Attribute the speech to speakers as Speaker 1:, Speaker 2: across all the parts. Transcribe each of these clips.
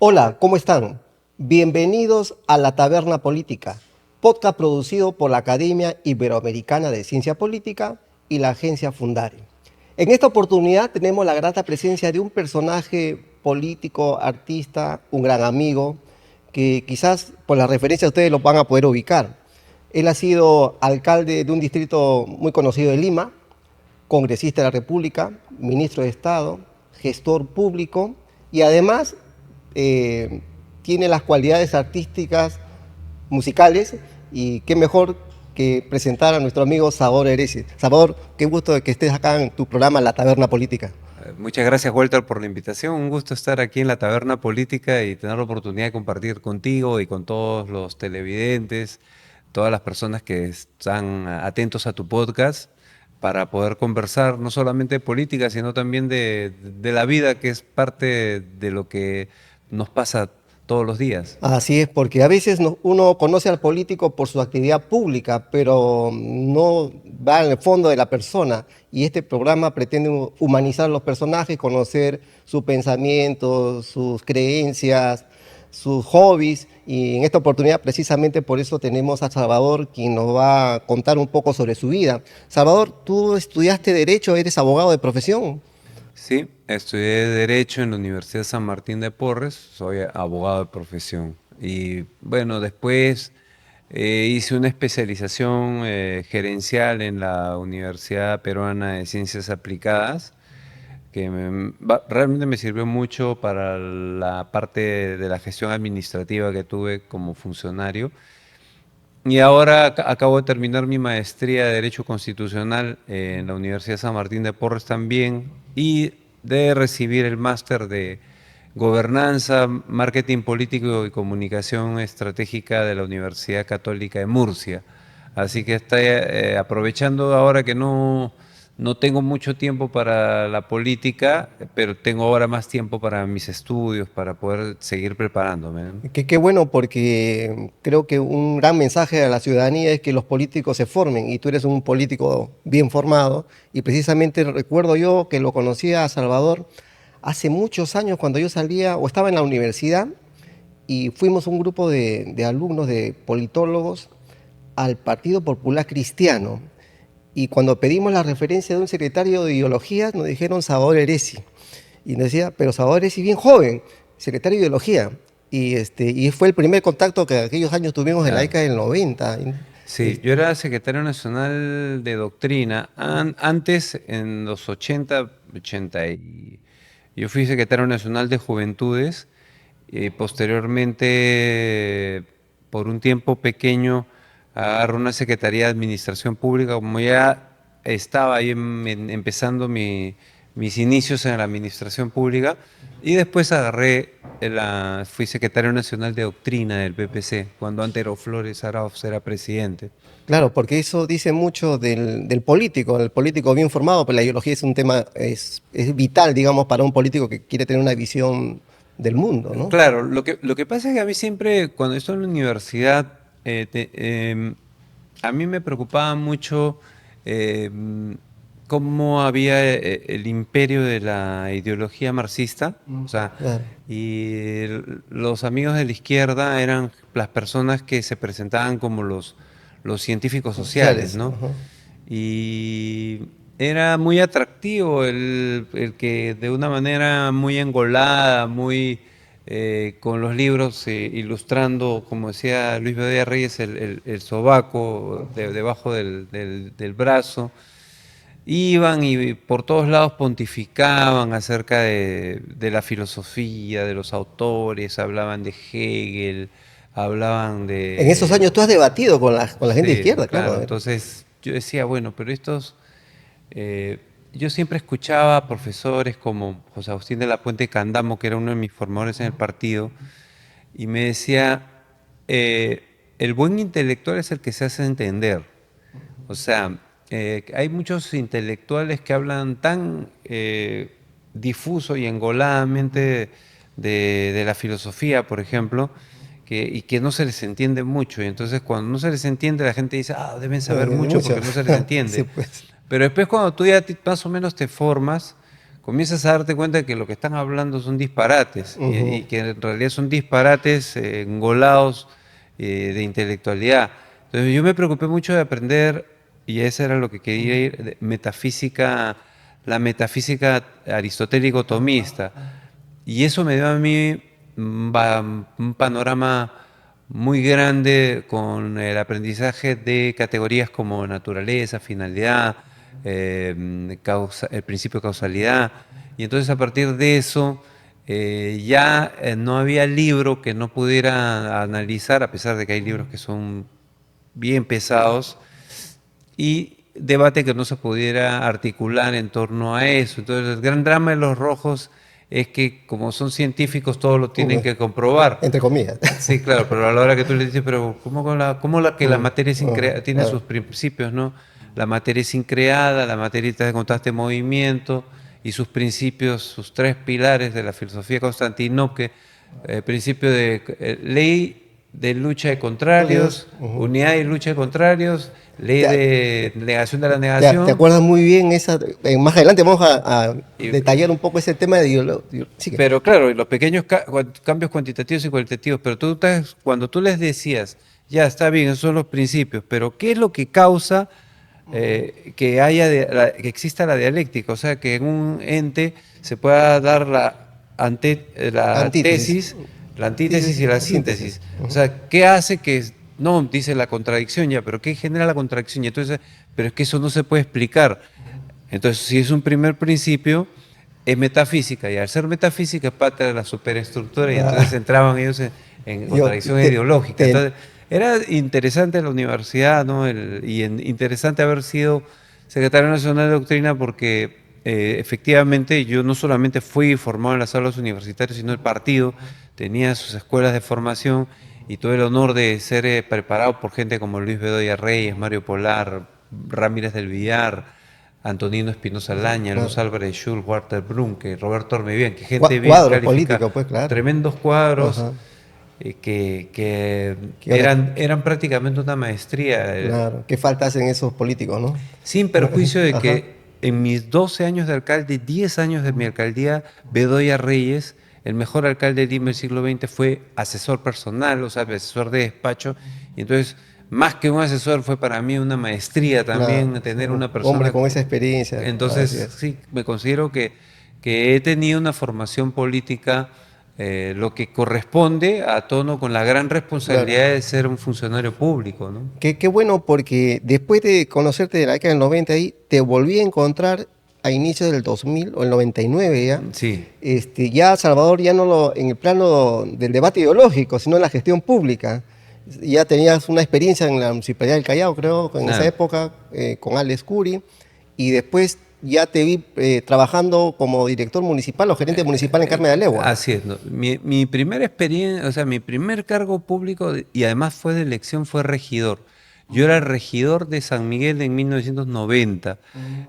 Speaker 1: Hola, ¿cómo están? Bienvenidos a La Taberna Política, podcast producido por la Academia Iberoamericana de Ciencia Política y la agencia Fundare. En esta oportunidad tenemos la grata presencia de un personaje político, artista, un gran amigo, que quizás por la referencia ustedes lo van a poder ubicar. Él ha sido alcalde de un distrito muy conocido de Lima, congresista de la República, ministro de Estado, gestor público y además eh, tiene las cualidades artísticas, musicales, y qué mejor que presentar a nuestro amigo Salvador Heresi. Salvador, qué gusto de que estés acá en tu programa La Taberna Política.
Speaker 2: Muchas gracias, Walter, por la invitación. Un gusto estar aquí en la Taberna Política y tener la oportunidad de compartir contigo y con todos los televidentes, todas las personas que están atentos a tu podcast, para poder conversar no solamente de política, sino también de la vida, que es parte de lo que nos pasa todos los días.
Speaker 1: Así es, porque a veces uno conoce al político por su actividad pública, pero no va al fondo de la persona. Y este programa pretende humanizar los personajes, conocer su pensamiento, sus creencias, sus hobbies. Y en esta oportunidad, precisamente por eso tenemos a Salvador, quien nos va a contar un poco sobre su vida. Salvador, tú estudiaste Derecho, eres abogado de profesión.
Speaker 2: Sí, estudié Derecho en la Universidad San Martín de Porres, soy abogado de profesión. Y bueno, después hice una especialización gerencial en la Universidad Peruana de Ciencias Aplicadas, que realmente me sirvió mucho para la parte de la gestión administrativa que tuve como funcionario. Y ahora acabo de terminar mi maestría de Derecho Constitucional en la Universidad San Martín de Porres también, y de recibir el máster de Gobernanza, Marketing Político y Comunicación Estratégica de la Universidad Católica de Murcia. Así que estoy aprovechando ahora que no tengo mucho tiempo para la política, pero tengo ahora más tiempo para mis estudios, para poder seguir preparándome, ¿no?
Speaker 1: Qué bueno, porque creo que un gran mensaje a la ciudadanía es que los políticos se formen, y tú eres un político bien formado. Y precisamente recuerdo yo que lo conocí a Salvador hace muchos años, cuando yo salía o estaba en la universidad, y fuimos un grupo de alumnos, de politólogos, al Partido Popular Cristiano. Y cuando pedimos la referencia de un secretario de ideología, nos dijeron Salvador Heresi. Y nos decía, pero Salvador Heresi bien joven, secretario de ideología. Y fue el primer contacto que aquellos años tuvimos en la
Speaker 2: Claro.
Speaker 1: década del 90.
Speaker 2: Sí, yo era secretario nacional de doctrina. Antes, en los 80, yo fui secretario nacional de juventudes. Posteriormente, por un tiempo pequeño, agarré una secretaría de administración pública. Como ya estaba ahí empezando mis inicios en la administración pública, y después fui secretario nacional de doctrina del PPC, cuando Antero Flores Arauz era presidente.
Speaker 1: Claro, porque eso dice mucho del político, el político bien formado, pero la ideología es un tema, es vital, digamos, para un político que quiere tener una visión del mundo, ¿no?
Speaker 2: Claro, lo que pasa es que a mí siempre, cuando estoy en la universidad, a mí me preocupaba mucho cómo había el imperio de la ideología marxista. O sea,
Speaker 1: Claro.
Speaker 2: los amigos de la izquierda eran las personas que se presentaban como los científicos sociales,
Speaker 1: Sociales.
Speaker 2: ¿no?
Speaker 1: Ajá.
Speaker 2: Y era muy atractivo el que de una manera muy engolada, muy con los libros ilustrando, como decía Luis Bedoya Reyes, el sobaco debajo del brazo. Iban y por todos lados pontificaban acerca de la filosofía, de los autores, hablaban de Hegel, hablaban
Speaker 1: En esos
Speaker 2: de...
Speaker 1: años tú has debatido con la gente de
Speaker 2: Sí,
Speaker 1: izquierda, claro.
Speaker 2: claro.
Speaker 1: A ver.
Speaker 2: Entonces yo decía, bueno, pero eh, yo siempre escuchaba a profesores como José Agustín de la Puente Candamo, que era uno de mis formadores en el partido, y me decía, el buen intelectual es el que se hace entender. O sea, hay muchos intelectuales que hablan tan difuso y engoladamente de la filosofía, por ejemplo, y que no se les entiende mucho. Y entonces cuando no se les entiende, la gente dice, ah, deben saber mucho
Speaker 1: Mucho.
Speaker 2: porque no se les
Speaker 1: Sí,
Speaker 2: entiende.
Speaker 1: pues.
Speaker 2: Pero después cuando tú ya más o menos te formas, comienzas a darte cuenta de que lo que están hablando son disparates y que en realidad son disparates engolados de intelectualidad. Entonces yo me preocupé mucho de aprender, y eso era lo que quería ir, de metafísica, la metafísica aristotélico-tomista. Y eso me dio a mí un panorama muy grande con el aprendizaje de categorías como naturaleza, finalidad, el principio de causalidad. Y entonces a partir de eso ya no había libro que no pudiera analizar, a pesar de que hay libros que son bien pesados, y debate que no se pudiera articular en torno a eso. Entonces el gran drama de los rojos es que como son científicos todos lo tienen que comprobar.
Speaker 1: Entre comillas.
Speaker 2: Sí, claro, pero a la hora que tú le dices, pero ¿cómo que la materia es tiene
Speaker 1: claro.
Speaker 2: sus principios, ¿no? La materia es increada, la materia está en constante movimiento y sus principios, sus tres pilares de la filosofía Constantinople, principio de ley de lucha de contrarios, unidad y lucha de contrarios, ley de negación de la negación.
Speaker 1: Te acuerdas muy bien esa. Más adelante vamos a
Speaker 2: Y-
Speaker 1: detallar un poco ese tema de sí,
Speaker 2: Pero claro, y los pequeños cambios cuantitativos y cualitativos, pero cuando tú les decías, ya está bien, esos son los principios, pero ¿qué es lo que causa que exista la dialéctica? O sea, que en un ente se pueda dar la tesis, la antítesis y la síntesis. O sea, ¿qué hace que, no, dice la contradicción ya, pero qué genera la contradicción? Y entonces, pero es que eso no se puede explicar. Entonces, si es un primer principio, es metafísica, y al ser metafísica es parte de la superestructura, y entonces entraban ellos en contradicción ideológica. Entonces, era interesante la universidad, ¿no? Interesante haber sido secretario nacional de doctrina porque efectivamente yo no solamente fui formado en las aulas universitarias, sino el partido tenía sus escuelas de formación y tuve el honor de ser preparado por gente como Luis Bedoya Reyes, Mario Polar, Ramírez del Villar, Antonino Espinosa Laña, Luz Álvarez Schul, Walter Brunke, Roberto Ormevian, que gente bien
Speaker 1: cuadros
Speaker 2: calificada,
Speaker 1: políticos, pues claro.
Speaker 2: tremendos cuadros
Speaker 1: Ajá.
Speaker 2: Que
Speaker 1: Que ahora,
Speaker 2: eran prácticamente una maestría.
Speaker 1: claro, qué falta hacen esos políticos, ¿no?
Speaker 2: Sin perjuicio de
Speaker 1: Ajá.
Speaker 2: que en mis 12 años de alcalde, 10 años de mi alcaldía, Bedoya Reyes, el mejor alcalde de Lima del siglo XX, fue asesor personal, o sea, asesor de despacho. Y entonces, más que un asesor, fue para mí una maestría también
Speaker 1: Claro,
Speaker 2: tener una
Speaker 1: hombre
Speaker 2: persona.
Speaker 1: con esa experiencia. Así
Speaker 2: Entonces,
Speaker 1: es.
Speaker 2: sí, me considero que he tenido una formación política, lo que corresponde a tono con la gran
Speaker 1: Claro.
Speaker 2: responsabilidad de ser un funcionario público, ¿no?
Speaker 1: Qué bueno, porque después de conocerte de la década del 90 ahí, te volví a encontrar a inicios del 2000 o el 99 ya.
Speaker 2: Sí.
Speaker 1: Ya Salvador ya no en el plano del debate ideológico, sino en la gestión pública. Ya tenías una experiencia en la Municipalidad del Callao, creo, en esa
Speaker 2: Ah,
Speaker 1: época, con Alex Curi, y después ya te vi trabajando como director municipal o gerente municipal en Carmen de Alegua.
Speaker 2: así es, ¿no? Mi primera experiencia, o sea, mi primer cargo público, y además fue de elección, fue regidor. Yo era regidor de San Miguel en 1990,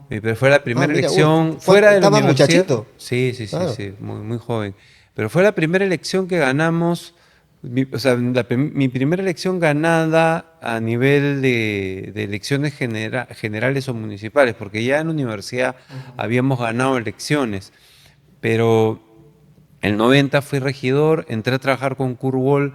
Speaker 2: pero fue la primera
Speaker 1: Mira,
Speaker 2: elección fuera de la
Speaker 1: estaba
Speaker 2: universidad.
Speaker 1: muchachito.
Speaker 2: Sí, sí, sí,
Speaker 1: Claro.
Speaker 2: sí, muy, muy joven. Pero fue la primera elección que ganamos, o sea, mi primera elección ganada a nivel de elecciones generales o municipales, porque ya en la universidad habíamos ganado elecciones. Pero el 90 fui regidor, entré a trabajar con Curwol.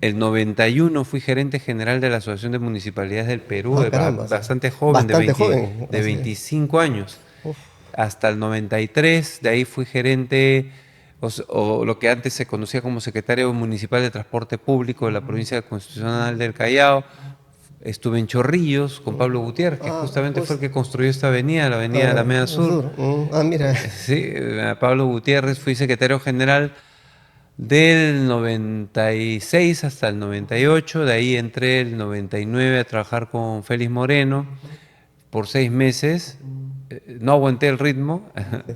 Speaker 2: El 91 fui gerente general de la Asociación de Municipalidades del Perú,
Speaker 1: Caramba.
Speaker 2: bastante joven,
Speaker 1: Bastante joven.
Speaker 2: de
Speaker 1: Así es.
Speaker 2: 25 años.
Speaker 1: Uf.
Speaker 2: Hasta el 93, de ahí fui gerente, o lo que antes se conocía como secretario municipal de Transporte Público de la provincia constitucional del Callao. Estuve en Chorrillos con Pablo Gutiérrez, que justamente fue el que construyó esta avenida, la avenida Alameda Sur.
Speaker 1: Mira.
Speaker 2: Sí, Pablo Gutiérrez, fui secretario general del 96 hasta el 98, de ahí entré el 99 a trabajar con Félix Moreno por 6 meses. No aguanté el ritmo,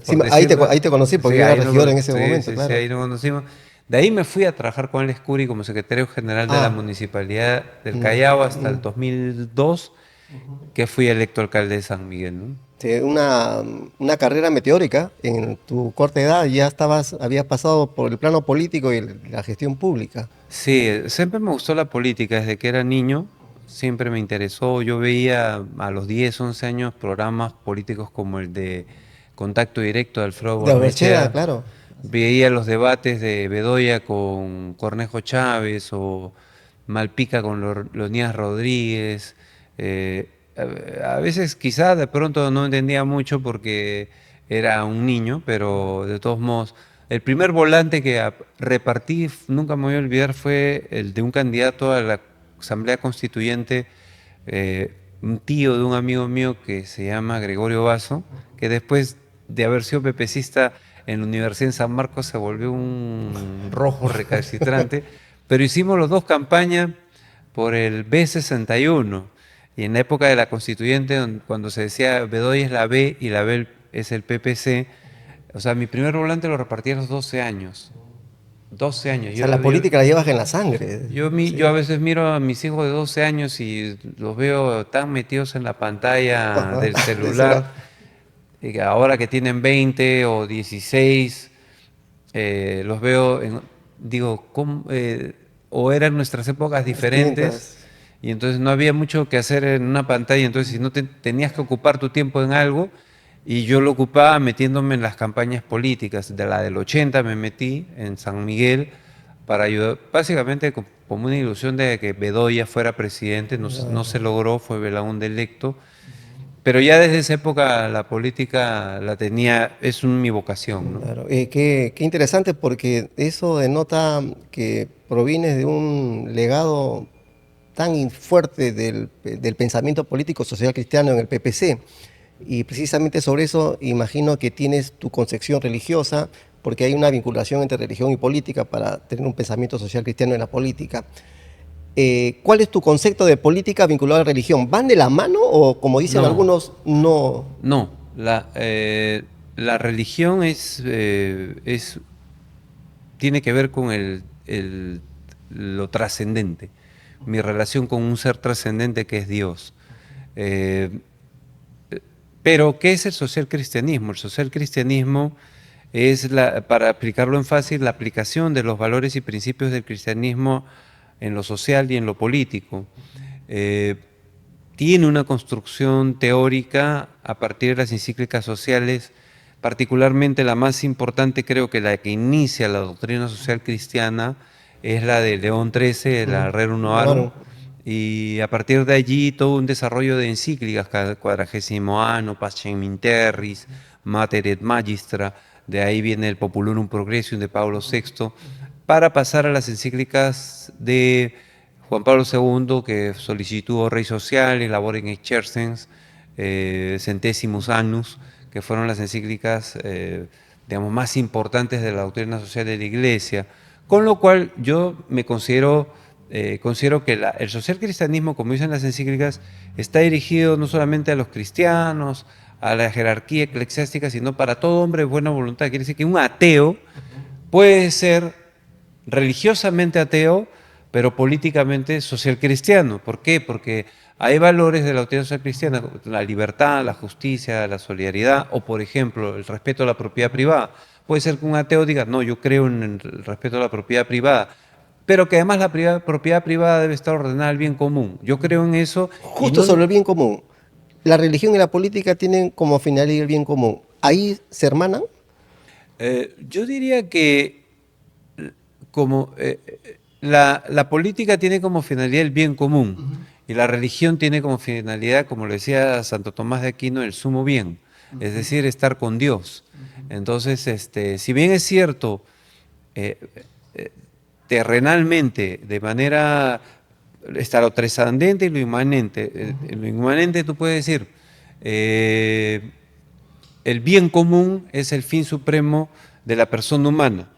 Speaker 1: Sí,
Speaker 2: por decirlo.
Speaker 1: ahí te conocí porque
Speaker 2: Sí,
Speaker 1: yo era
Speaker 2: ahí
Speaker 1: regidor en ese
Speaker 2: sí,
Speaker 1: momento,
Speaker 2: sí, sí,
Speaker 1: claro.
Speaker 2: ahí nos conocimos. De ahí me fui a trabajar con Alex Curi como secretario general de la Municipalidad del Callao hasta el 2002, que fui electo alcalde de San Miguel, ¿no?
Speaker 1: Sí, una carrera meteórica. En tu corta edad ya habías pasado por el plano político y la gestión pública.
Speaker 2: Sí, siempre me gustó la política desde que era niño, siempre me interesó. Yo veía a los 10, 11 años programas políticos como el de contacto directo de Alfredo
Speaker 1: De Aurrechea,
Speaker 2: Barnechea.
Speaker 1: claro.
Speaker 2: Veía los debates de Bedoya con Cornejo Chávez o Malpica con Leonidas Rodríguez. A veces quizá de pronto no entendía mucho porque era un niño, pero de todos modos, el primer volante que repartí, nunca me voy a olvidar, fue el de un candidato a la Asamblea Constituyente, un tío de un amigo mío que se llama Gregorio Basso, que después de haber sido pepecista en la Universidad en San Marcos se volvió un rojo recalcitrante, pero hicimos los dos campañas por el B61 y en la época de la constituyente cuando se decía Bedoya es la B y la B es el PPC, o sea, mi primer volante lo repartí a los 12 años. 12 años.
Speaker 1: O sea, la política la llevas en la sangre.
Speaker 2: Yo a
Speaker 1: Sí.
Speaker 2: veces miro a mis hijos de 12 años y los veo tan metidos en la pantalla
Speaker 1: Ajá.
Speaker 2: del
Speaker 1: De celular.
Speaker 2: celular, y que ahora que tienen 20 o 16, los veo, digo, o eran nuestras épocas diferentes
Speaker 1: Distintas.
Speaker 2: y entonces no había mucho que hacer en una pantalla, entonces si no tenías que ocupar tu tiempo en algo, y yo lo ocupaba metiéndome en las campañas políticas. De la del 80 me metí en San Miguel para ayudar, básicamente como una ilusión de que Bedoya fuera presidente, no, no se logró, fue Belaúnde electo, pero ya desde esa época la política la tenía, es mi vocación, ¿no?
Speaker 1: Claro, qué interesante porque eso denota que provienes de un legado tan fuerte del pensamiento político social cristiano en el PPC. Y precisamente sobre eso imagino que tienes tu concepción religiosa, porque hay una vinculación entre religión y política para tener un pensamiento social cristiano en la política. ¿Cuál es tu concepto de política vinculada a religión? ¿Van de la mano o, como dicen
Speaker 2: No,
Speaker 1: algunos, no?
Speaker 2: no, la religión tiene que ver con lo trascendente, mi relación con un ser trascendente que es Dios. Eh, pero, ¿qué es el social cristianismo? El social cristianismo es, para aplicarlo en fácil, la aplicación de los valores y principios del cristianismo en lo social y en lo político. Eh, Tiene una construcción teórica a partir de las encíclicas sociales, particularmente la más importante, creo que la que inicia la doctrina social cristiana, es la de León XIII, la Rerum Novarum,
Speaker 1: Claro.
Speaker 2: y a partir de allí todo un desarrollo de encíclicas, Quadragesimo Anno, Pacem in Terris, Mater et Magistra, de ahí viene el Populorum Progressium de Pablo VI, para pasar a las encíclicas de Juan Pablo II, que solicitó Rei Sociale, Laborem Exercens, Centesimus Annus, que fueron las encíclicas digamos, más importantes de la doctrina social de la Iglesia, con lo cual yo me considero que el social cristianismo, como dicen las encíclicas, está dirigido no solamente a los cristianos, a la jerarquía eclesiástica, sino para todo hombre de buena voluntad. Quiere decir que un ateo puede ser religiosamente ateo, pero políticamente social cristiano. ¿Por qué? Porque hay valores de la doctrina social cristiana, la libertad, la justicia, la solidaridad, o por ejemplo, el respeto a la propiedad privada. Puede ser que un ateo diga, no, yo creo en el respeto a la propiedad privada, pero que además la propiedad privada debe estar ordenada al bien común. Yo creo en eso y
Speaker 1: Justo
Speaker 2: no.
Speaker 1: sobre el bien común. La religión y la política tienen como finalidad el bien común. ¿Ahí se hermanan?
Speaker 2: Yo diría que como la política tiene como finalidad el bien común y la religión tiene como finalidad, como lo decía Santo Tomás de Aquino, el sumo bien, es decir, estar con Dios. Entonces, si bien es cierto, eh, terrenalmente, de manera, está lo trascendente y lo inmanente. En lo inmanente tú puedes decir, el bien común es el fin supremo de la persona humana.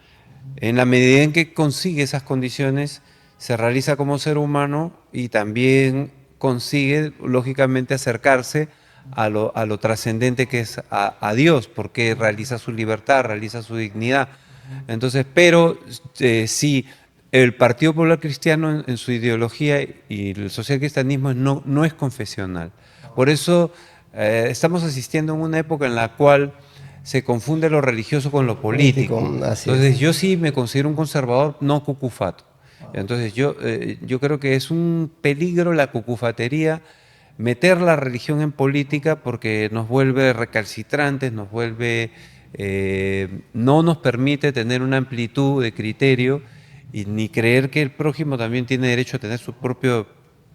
Speaker 2: En la medida en que consigue esas condiciones, se realiza como ser humano y también consigue, lógicamente, acercarse a lo trascendente que es a Dios, porque realiza su libertad, realiza su dignidad. Entonces, pero si el Partido Popular Cristiano en su ideología y el social cristianismo no es confesional. Por eso estamos asistiendo a una época en la cual se confunde lo religioso con lo político.
Speaker 1: Así
Speaker 2: Entonces
Speaker 1: es.
Speaker 2: yo sí me considero un conservador no cucufato. Entonces yo creo que es un peligro la cucufatería meter la religión en política porque nos vuelve recalcitrantes, nos vuelve, no nos permite tener una amplitud de criterio y ni creer que el prójimo también tiene derecho a tener su propia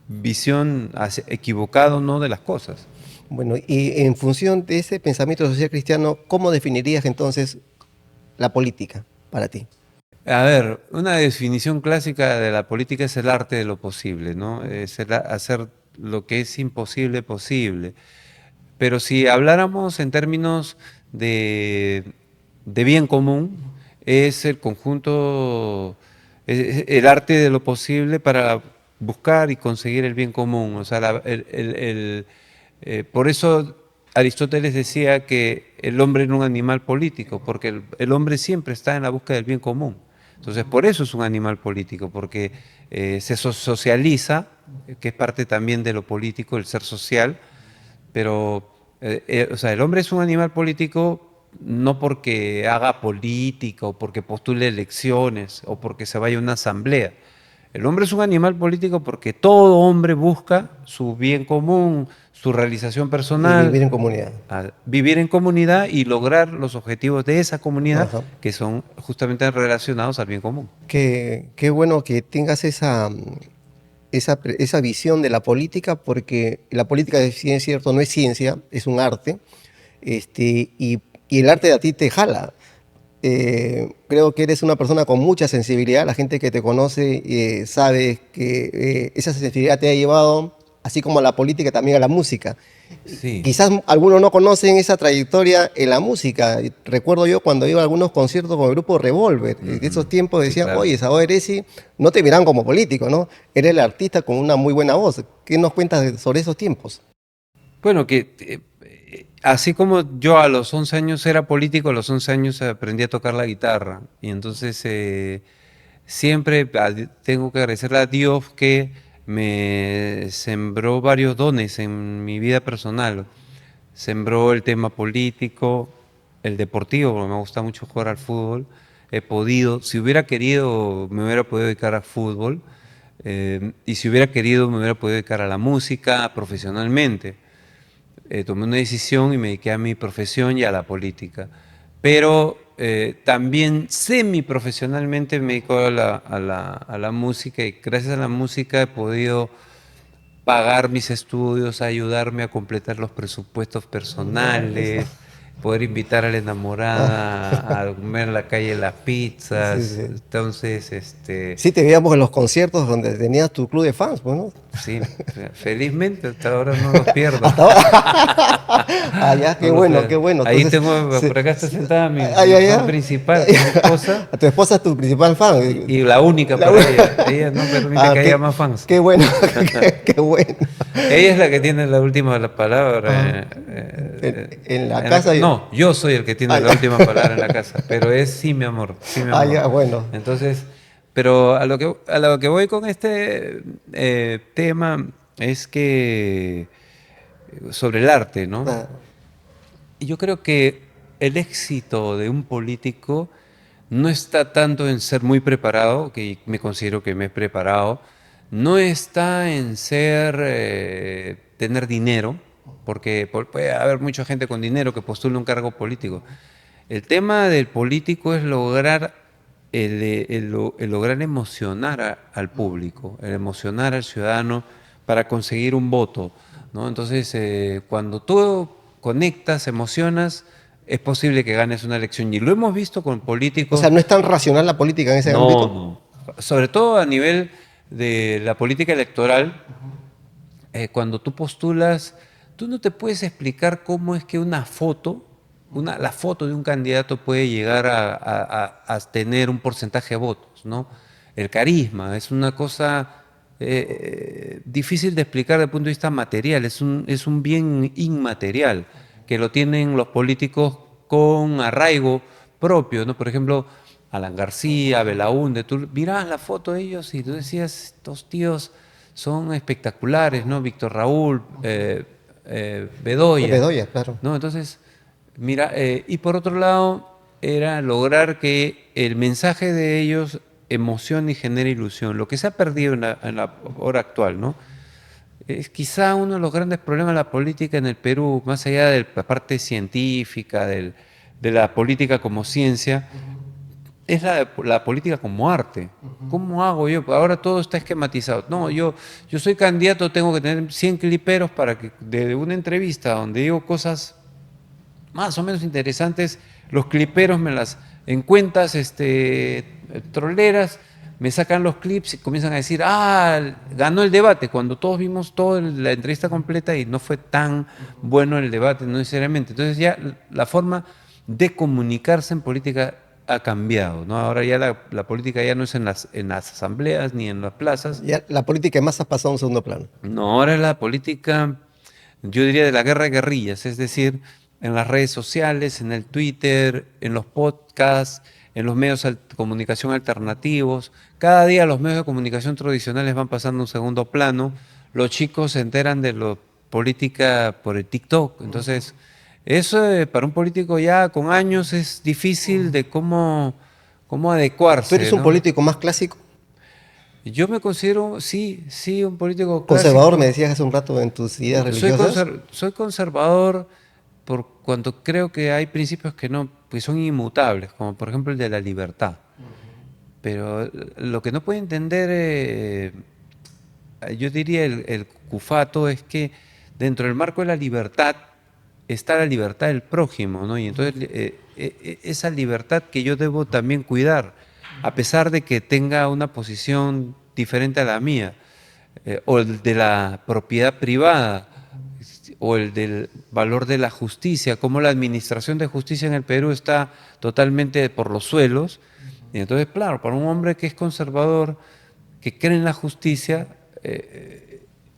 Speaker 2: visión equivocada o no de las cosas.
Speaker 1: Bueno, y en función de ese pensamiento social cristiano, ¿cómo definirías entonces la política para ti?
Speaker 2: A ver, una definición clásica de la política es el arte de lo posible, ¿no? Es hacer lo que es imposible posible. Pero si habláramos en términos de, de bien común, es el conjunto, es el arte de lo posible para buscar y conseguir el bien común. O sea, por eso Aristóteles decía que el hombre era un animal político, porque el hombre siempre está en la búsqueda del bien común. Entonces, por eso es un animal político, porque se socializa, que es parte también de lo político, el ser social, pero o sea, el hombre es un animal político no porque haga política o porque postule elecciones o porque se vaya a una asamblea. El hombre es un animal político porque todo hombre busca su bien común, su realización
Speaker 1: Y
Speaker 2: personal,
Speaker 1: vivir en comunidad.
Speaker 2: vivir en comunidad y lograr los objetivos de esa comunidad
Speaker 1: Ajá.
Speaker 2: que son justamente relacionados al bien común.
Speaker 1: Qué bueno que tengas esa visión de la política, porque la política, si es cierto, no es ciencia, es un arte, y el arte de a ti te jala. Creo que eres una persona con mucha sensibilidad. La gente que te conoce sabe que esa sensibilidad te ha llevado, así como a la política, también a la música.
Speaker 2: Sí.
Speaker 1: Quizás algunos no conocen esa trayectoria en la música. Recuerdo yo cuando iba a algunos conciertos con el grupo Revolver, en esos tiempos
Speaker 2: Sí,
Speaker 1: decían,
Speaker 2: claro.
Speaker 1: oye, Sabado Eresi, no te miran como político, ¿no? Eres el artista con una muy buena voz. ¿Qué nos cuentas sobre esos tiempos?
Speaker 2: Bueno, que así como yo a los 11 años era político, a los 11 años aprendí a tocar la guitarra. Y entonces siempre tengo que agradecerle a Dios que me sembró varios dones en mi vida personal. Sembró el tema político, el deportivo, porque me gusta mucho jugar al fútbol. He podido, si hubiera querido, me hubiera podido dedicar al fútbol. Y si hubiera querido, me hubiera podido dedicar a la música profesionalmente. Tomé una decisión y me dediqué a mi profesión y a la política. Pero también semiprofesionalmente me dedico a la música y gracias a la música he podido pagar mis estudios, ayudarme a completar los presupuestos personales, poder invitar a la enamorada a comer en la calle las
Speaker 1: Sí,
Speaker 2: pizzas.
Speaker 1: sí.
Speaker 2: Entonces,
Speaker 1: Sí, te veíamos en los conciertos donde tenías tu club de fans, pues, ¿no?
Speaker 2: sí, felizmente hasta ahora no los pierdo.
Speaker 1: Hasta ahora. Ah, ya,
Speaker 2: No lo sé.
Speaker 1: qué bueno.
Speaker 2: Ahí
Speaker 1: Entonces,
Speaker 2: tengo,
Speaker 1: sí,
Speaker 2: por acá está
Speaker 1: sí.
Speaker 2: sentada mi,
Speaker 1: Ah,
Speaker 2: mi
Speaker 1: ya,
Speaker 2: fan
Speaker 1: ya.
Speaker 2: principal, mi esposa,
Speaker 1: Tu esposa es tu principal fan.
Speaker 2: y la única
Speaker 1: La
Speaker 2: para
Speaker 1: bu-
Speaker 2: ella. Ella no permite
Speaker 1: Ah,
Speaker 2: que haya más fans.
Speaker 1: qué bueno, qué bueno.
Speaker 2: Ella es la que tiene la última
Speaker 1: Ah,
Speaker 2: palabra.
Speaker 1: en la casa.
Speaker 2: No, yo soy el que tiene
Speaker 1: Ah,
Speaker 2: la
Speaker 1: ya.
Speaker 2: última palabra en la casa, pero es sí, mi amor, sí, mi
Speaker 1: Ah,
Speaker 2: amor.
Speaker 1: ya, bueno.
Speaker 2: Entonces, pero a lo que voy con este tema es que sobre el arte, ¿no?
Speaker 1: Ah,
Speaker 2: Y yo creo que el éxito de un político no está tanto en ser muy preparado, que me considero que me he preparado, no está en tener dinero, porque puede haber mucha gente con dinero que postula un cargo político. El tema del político es lograr el lograr emocionar al público, el emocionar al ciudadano para conseguir un voto, ¿no? Entonces, cuando tú conectas, emocionas, es posible que ganes una elección. Y lo hemos visto con
Speaker 1: o sea,
Speaker 2: políticos,
Speaker 1: no es tan racional la política en ese
Speaker 2: no,
Speaker 1: ámbito.
Speaker 2: no. Sobre todo a nivel de la política electoral, cuando tú postulas, tú no te puedes explicar cómo es que una foto, la foto de un candidato puede llegar a tener un porcentaje de votos, ¿no? El carisma es una cosa difícil de explicar desde el punto de vista material, es un bien inmaterial que lo tienen los políticos con arraigo propio, ¿no? Por ejemplo, Alan García, Belaúnde, tú mirabas la foto de ellos y tú decías, estos tíos son espectaculares, ¿no? Víctor Raúl, Bedoya,
Speaker 1: Bedoya, claro.
Speaker 2: ¿no? Entonces, mira, y por otro lado, era lograr que el mensaje de ellos emocione y genere ilusión, lo que se ha perdido en la hora actual, ¿no? es quizá uno de los grandes problemas de la política en el Perú, más allá de la parte científica, de la política como ciencia, es la política como arte. ¿Cómo hago yo? Ahora todo está esquematizado. No, yo soy candidato, tengo que tener 100 cliperos para que de una entrevista donde digo cosas más o menos interesantes, los cliperos me las en cuentas troleras, me sacan los clips y comienzan a decir, ganó el debate, cuando todos vimos toda la entrevista completa y no fue tan bueno el debate, no necesariamente. Entonces ya la forma de comunicarse en política ha cambiado, ¿no? Ahora ya la política ya no es en las asambleas ni en las plazas.
Speaker 1: Ya la política de masas ha pasado a un segundo plano.
Speaker 2: No, ahora es la política, yo diría, de la guerra de guerrillas, es decir, en las redes sociales, en el Twitter, en los podcasts, en los medios de comunicación alternativos. Cada día los medios de comunicación tradicionales van pasando a un segundo plano. Los chicos se enteran de la política por el TikTok. Entonces, eso para un político ya con años es difícil de cómo
Speaker 1: ¿Tú
Speaker 2: adecuarse,
Speaker 1: eres un
Speaker 2: ¿no?
Speaker 1: político más clásico?
Speaker 2: Yo me considero, sí, un político
Speaker 1: Conservador,
Speaker 2: clásico.
Speaker 1: me decías hace un rato en tus ideas religiosas.
Speaker 2: Soy conservador por cuanto creo que hay principios que no, que son inmutables, como por ejemplo el de la libertad. Pero lo que no puede entender, yo diría el cufato, es que dentro del marco de la libertad está la libertad del prójimo, ¿no? Y entonces esa libertad que yo debo también cuidar, a pesar de que tenga una posición diferente a la mía, o el de la propiedad privada, o el del valor de la justicia, como la administración de justicia en el Perú está totalmente por los suelos. Y entonces, claro, para un hombre que es conservador, que cree en la justicia,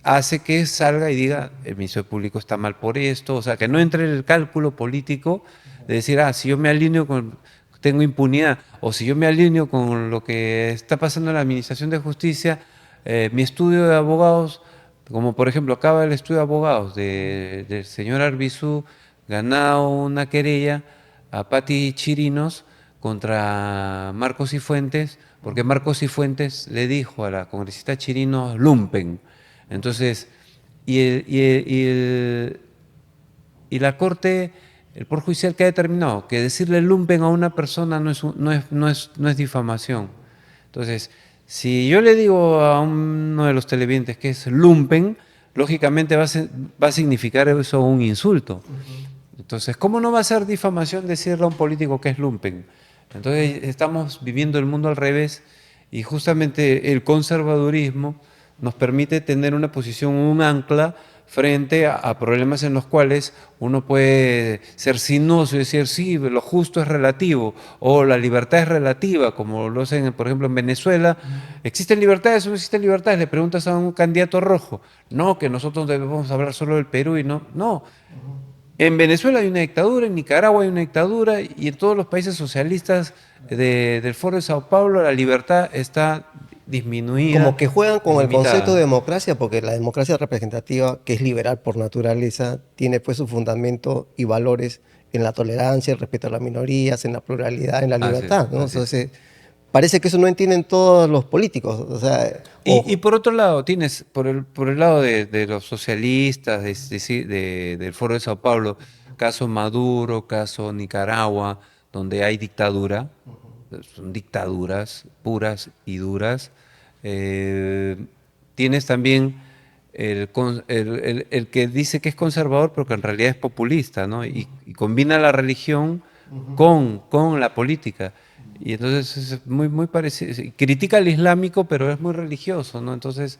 Speaker 2: hace que salga y diga, el Ministerio Público está mal por esto, o sea, que no entre en el cálculo político de decir, si yo me alineo con, tengo impunidad, o si yo me alineo con lo que está pasando en la Administración de Justicia, mi estudio de abogados, como por ejemplo acaba el estudio de abogados del señor Arbizu, ganado una querella a Pati Chirinos contra Marcos y Fuentes, porque Marcos y Fuentes le dijo a la congresista Chirinos lumpen. Entonces, y la Corte, el Poder Judicial, que ha determinado que decirle lumpen a una persona no es difamación. Entonces, si yo le digo a uno de los televidentes que es lumpen, lógicamente va a significar eso un insulto. Entonces, ¿cómo no va a ser difamación decirle a un político que es lumpen? Entonces, estamos viviendo el mundo al revés y justamente el conservadurismo nos permite tener una posición, un ancla frente a problemas en los cuales uno puede ser sinuoso y decir, sí, lo justo es relativo, o la libertad es relativa, como lo hacen, por ejemplo, en Venezuela. ¿Existen libertades o no existen libertades? Le preguntas a un candidato rojo. No, que nosotros debemos hablar solo del Perú y no. No. En Venezuela hay una dictadura, en Nicaragua hay una dictadura y en todos los países socialistas del Foro de Sao Paulo la libertad está disminuida,
Speaker 1: Como que juegan con el concepto de
Speaker 2: limitada.
Speaker 1: democracia, porque la democracia representativa, que es liberal por naturaleza, tiene pues su fundamento y valores en la tolerancia, el respeto a las minorías, en la pluralidad, en la
Speaker 2: Así es,
Speaker 1: libertad, ¿no?
Speaker 2: así es.
Speaker 1: Entonces, parece que eso no entienden todos los políticos. O sea,
Speaker 2: Y por otro lado, tienes, por el lado de los socialistas, del Foro de Sao Paulo, caso Maduro, caso Nicaragua, donde hay dictadura, son dictaduras puras y duras. Eh, Tienes también el que dice que es conservador, pero que en realidad es populista, ¿no? Y combina la religión con la política. Y entonces es muy parecido. Critica al islámico, pero es muy religioso, ¿no? Entonces,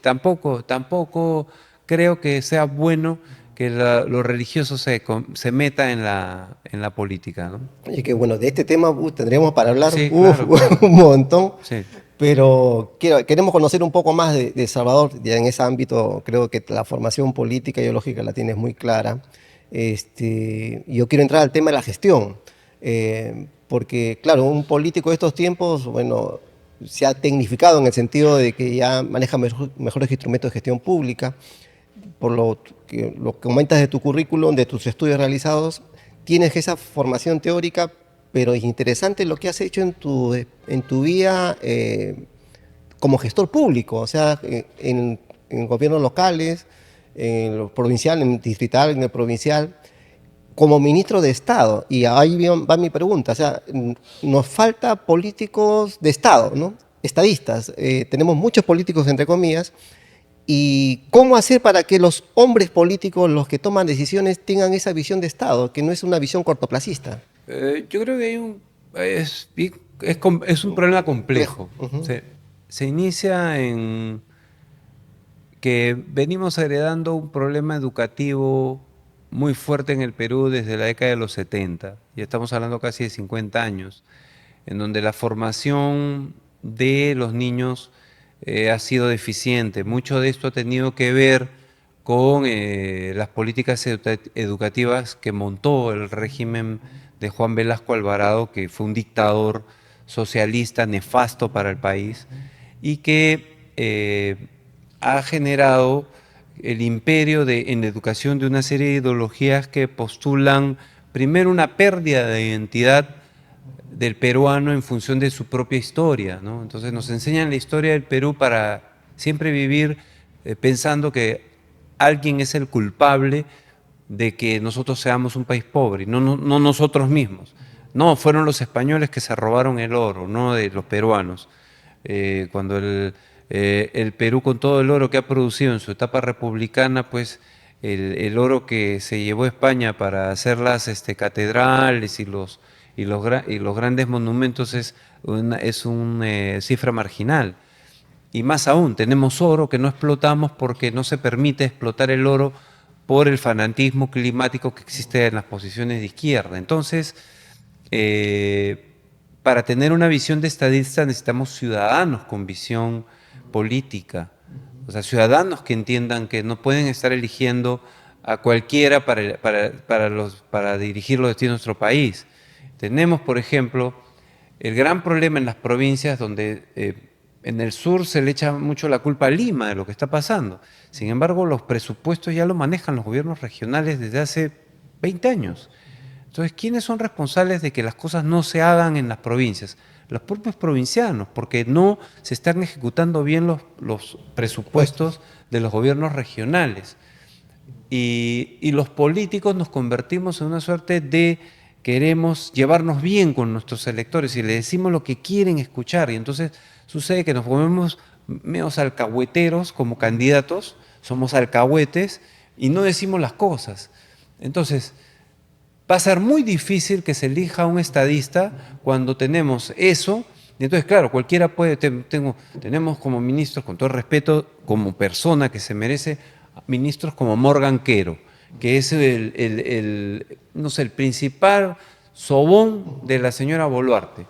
Speaker 2: tampoco creo que sea bueno que lo religioso se meta en la política, ¿no?
Speaker 1: oye, que bueno, de este tema tendríamos para hablar
Speaker 2: Sí, claro, claro.
Speaker 1: un montón,
Speaker 2: Sí.
Speaker 1: pero queremos conocer un poco más de Salvador. Ya en ese ámbito creo que la formación política y ideológica la tienes muy clara. Yo quiero entrar al tema de la gestión, porque claro, un político de estos tiempos, bueno, se ha tecnificado en el sentido de que ya maneja mejores instrumentos de gestión pública. Por lo que comentas de tu currículum, de tus estudios realizados, tienes esa formación teórica, pero es interesante lo que has hecho en tu vida como gestor público. O sea, en gobiernos locales, en lo provincial, en el distrital, en el provincial, como ministro de Estado. Y ahí va mi pregunta, o sea, nos falta políticos de Estado, ¿no? Estadistas. Tenemos muchos políticos, entre comillas, y cómo hacer para que los hombres políticos, los que toman decisiones, tengan esa visión de Estado, que no es una visión cortoplacista.
Speaker 2: Yo creo que es un problema complejo.
Speaker 1: Ujú.
Speaker 2: Se inicia en que venimos heredando un problema educativo muy fuerte en el Perú desde la década de los 70, y estamos hablando casi de 50 años, en donde la formación de los niños ha sido deficiente. Mucho de esto ha tenido que ver con las políticas educativas que montó el régimen de Juan Velasco Alvarado, que fue un dictador socialista nefasto para el país y que ha generado el imperio en educación de una serie de ideologías que postulan primero una pérdida de identidad del peruano en función de su propia historia, ¿no? Entonces nos enseñan la historia del Perú para siempre vivir pensando que alguien es el culpable de que nosotros seamos un país pobre, no nosotros mismos. No, fueron los españoles que se robaron el oro, no de los peruanos. Cuando el Perú, con todo el oro que ha producido en su etapa republicana, pues el oro que se llevó a España para hacer las catedrales y los grandes monumentos es una cifra marginal. Y más aún, tenemos oro que no explotamos porque no se permite explotar el oro por el fanatismo climático que existe en las posiciones de izquierda. Entonces, para tener una visión de estadista necesitamos ciudadanos con visión política, o sea, ciudadanos que entiendan que no pueden estar eligiendo a cualquiera para dirigir los destinos de nuestro país. Tenemos, por ejemplo, el gran problema en las provincias donde en el sur se le echa mucho la culpa a Lima de lo que está pasando. Sin embargo, los presupuestos ya lo manejan los gobiernos regionales desde hace 20 años. Entonces, ¿quiénes son responsables de que las cosas no se hagan en las provincias? Los propios provincianos, porque no se están ejecutando bien los presupuestos de los gobiernos regionales. Y los políticos nos convertimos en una suerte de queremos llevarnos bien con nuestros electores y le decimos lo que quieren escuchar. Y entonces sucede que nos volvemos menos alcahueteros como candidatos, somos alcahuetes y no decimos las cosas. Entonces, va a ser muy difícil que se elija un estadista cuando tenemos eso. Y entonces, claro, cualquiera puede, tenemos como ministros, con todo respeto, como persona que se merece, ministros como Morgan Quero, que es no sé, el principal sobón de la señora Boluarte.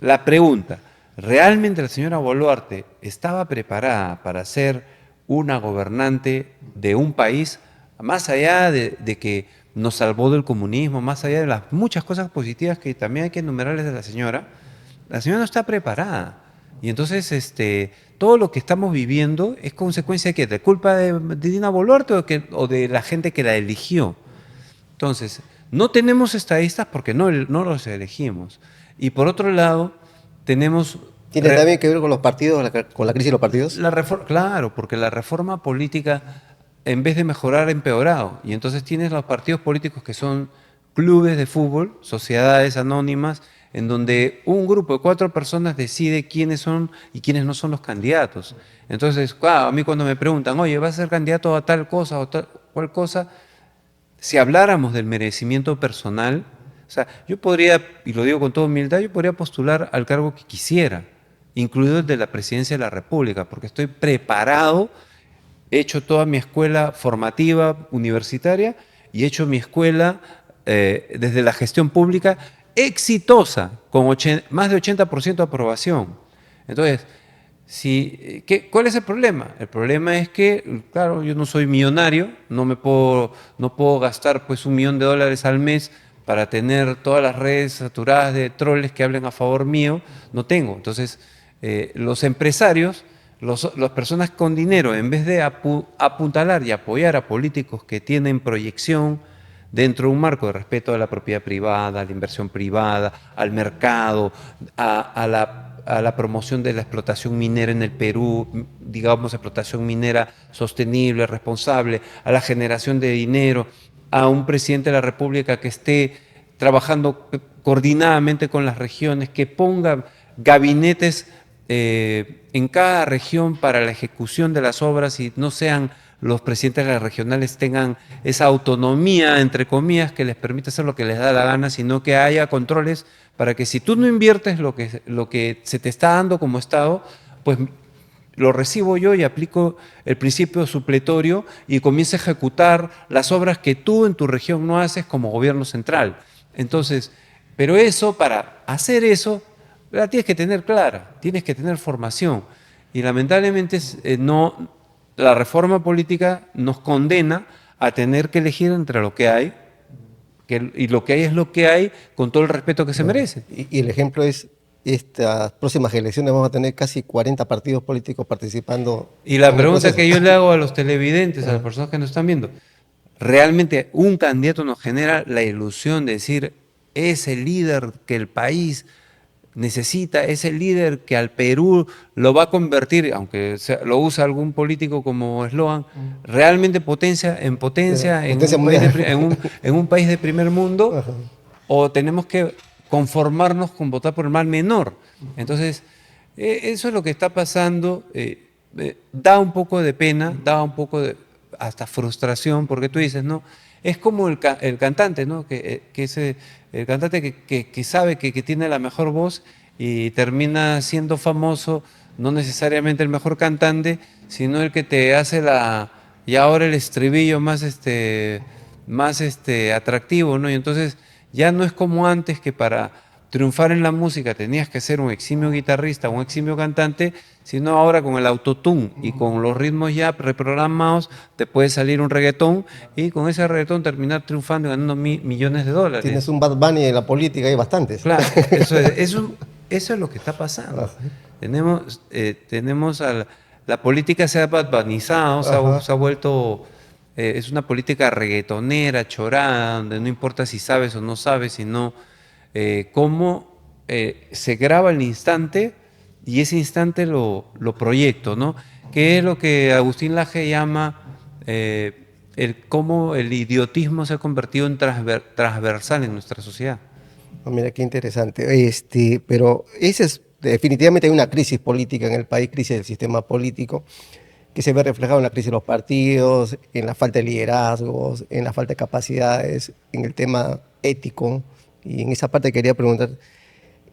Speaker 2: La pregunta, ¿realmente la señora Boluarte estaba preparada para ser una gobernante de un país, más allá de que nos salvó del comunismo, más allá de las muchas cosas positivas que también hay que enumerarles de la señora no está preparada? Y entonces todo lo que estamos viviendo es consecuencia de culpa de Dina Boluarte o de la gente que la eligió. Entonces, no tenemos estadistas porque no los elegimos. Y por otro lado, tenemos...
Speaker 1: ¿Tiene también que ver con los partidos, con la crisis de los partidos?
Speaker 2: Claro, porque la reforma política, en vez de mejorar, ha empeorado. Y entonces tienes los partidos políticos que son clubes de fútbol, sociedades anónimas, en donde un grupo de 4 personas decide quiénes son y quiénes no son los candidatos. Entonces, a mí cuando me preguntan, oye, ¿vas a ser candidato a tal cosa o tal cual cosa? Si habláramos del merecimiento personal, o sea, yo podría, y lo digo con toda humildad, yo podría postular al cargo que quisiera, incluido el de la presidencia de la República, porque estoy preparado, he hecho toda mi escuela formativa universitaria y he hecho mi escuela desde la gestión pública exitosa, con más de 80% de aprobación. Entonces, ¿cuál es el problema? El problema es que, claro, yo no soy millonario, no puedo gastar pues $1 millón al mes para tener todas las redes saturadas de troles que hablen a favor mío, no tengo. Entonces, los empresarios, las personas con dinero, en vez de apuntalar y apoyar a políticos que tienen proyección dentro de un marco de respeto a la propiedad privada, a la inversión privada, al mercado, a a la promoción de la explotación minera en el Perú, digamos, explotación minera sostenible, responsable, a la generación de dinero, a un presidente de la República que esté trabajando coordinadamente con las regiones, que ponga gabinetes en cada región para la ejecución de las obras y no sean los presidentes de las regionales tengan esa autonomía, entre comillas, que les permite hacer lo que les da la gana, sino que haya controles para que si tú no inviertes lo que se te está dando como Estado, pues lo recibo yo y aplico el principio supletorio y comienzo a ejecutar las obras que tú en tu región no haces como gobierno central. Entonces, pero eso, para hacer eso, la tienes que tener clara, tienes que tener formación. Y lamentablemente no, la reforma política nos condena a tener que elegir entre lo que hay, y lo que hay es lo que hay, con todo el respeto que se merece.
Speaker 1: Y el ejemplo es, estas próximas elecciones vamos a tener casi 40 partidos políticos participando.
Speaker 2: Y la
Speaker 1: en el
Speaker 2: pregunta
Speaker 1: proceso.
Speaker 2: que yo le hago a los televidentes, a las personas que nos están viendo, realmente un candidato nos genera la ilusión de decir, es el líder que el país necesita, es el líder que al Perú lo va a convertir, aunque lo usa algún político como eslogan, realmente potencia en
Speaker 1: Potencia
Speaker 2: un,
Speaker 1: mundial.
Speaker 2: en un país de primer mundo,
Speaker 1: Ajá.
Speaker 2: o tenemos que conformarnos con votar por el mal menor. Entonces, eso es lo que está pasando. Da un poco de pena, da un poco de hasta frustración, porque tú dices, ¿no? Es como el cantante, ¿no? El cantante que sabe que tiene la mejor voz y termina siendo famoso, no necesariamente el mejor cantante, sino el que te hace y ahora el estribillo más atractivo, ¿no? Y entonces ya no es como antes, que para triunfar en la música tenías que ser un eximio guitarrista, un eximio cantante, sino ahora con el autotune y con los ritmos ya reprogramados te puede salir un reggaetón y con ese reggaetón terminar triunfando y ganando millones de dólares.
Speaker 1: Tienes un Bad Bunny en la política, hay bastantes.
Speaker 2: Claro, eso es lo que está pasando.
Speaker 1: Ajá.
Speaker 2: Tenemos la política se ha badbanizado,
Speaker 1: Ajá.
Speaker 2: se ha vuelto, es una política reggaetonera, chorada, donde no importa si sabes o no sabes, sino cómo se graba el instante y ese instante lo proyecto, ¿no? Que es lo que Agustín Laje llama cómo el idiotismo se ha convertido en transversal en nuestra sociedad.
Speaker 1: Oh, mira, qué interesante. Pero esa es definitivamente hay una crisis política en el país, crisis del sistema político, que se ve reflejado en la crisis de los partidos, en la falta de liderazgos, en la falta de capacidades, en el tema ético. Y en esa parte quería preguntar,